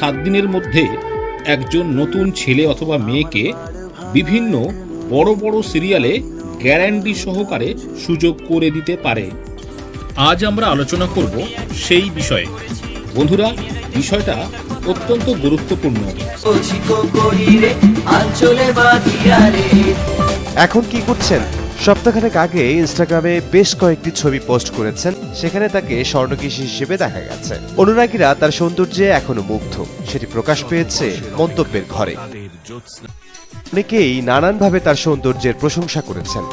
7 দিনের মধ্যে একজন নতুন ছেলে অথবা মেয়েকে বিভিন্ন বড় বড় সিরিয়ালে গ্যারান্টি সহকারে সুযোগ করে দিতে পারে। আজ আমরা আলোচনা করব সেই বিষয়ে। বন্ধুরা, বিষয়টা অত্যন্ত গুরুত্বপূর্ণ। এখন কি করছেন? সপ্তাহখানেক আগে ইনস্টাগ্রামে বেশ কয়েকটি ছবি পোস্ট করেছেন, সেখানে তাকে স্বর্ণকেশী হিসেবে দেখা গেছে। অনুরাগীরা তার সৌন্দর্যে এখনো মুগ্ধ, সেটি প্রকাশ পেয়েছে মন্তব্যের ঘরে। অনেকেই নানানভাবে তার সৌন্দর্যের প্রশংসা করেছেন।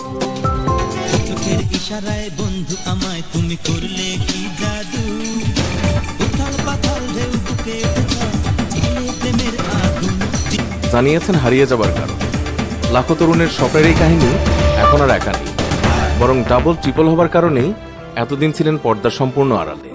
জানিয়েছেন হারিয়ে যাবার কারণ। লাখো তরুণের স্বপ্নের এই কাহিনী এখন আর একা নেই, বরং ডাবল ট্রিপল হবার কারণেই এতদিন ছিলেন পর্দার সম্পূর্ণ আড়ালে।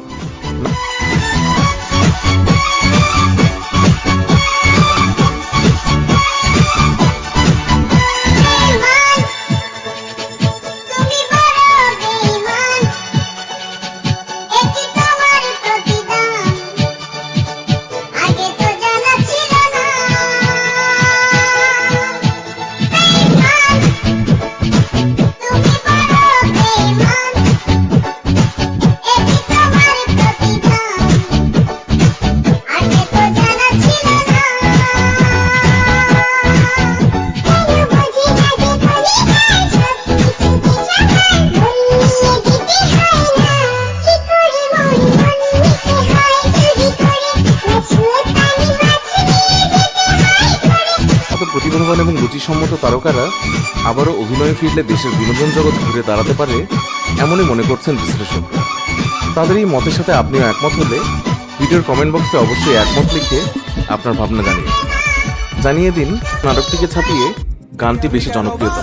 প্রতিভাবান এবং রুচিসম্মত তারকারা আবারও অভিনয়ে ফিরলে দেশের বিনোদন জগৎ ঘুরে দাঁড়াতে পারে, এমনই মনে করছেন বিশ্লেষকরা। তাদের এই মতের সাথে আপনিও একমত হলে ভিডিওর কমেন্ট বক্সে অবশ্যই একমত লিখে আপনার ভাবনা জানিয়ে দিন নাটকটিকে ছাপিয়ে গানটি বেশি জনপ্রিয়তা।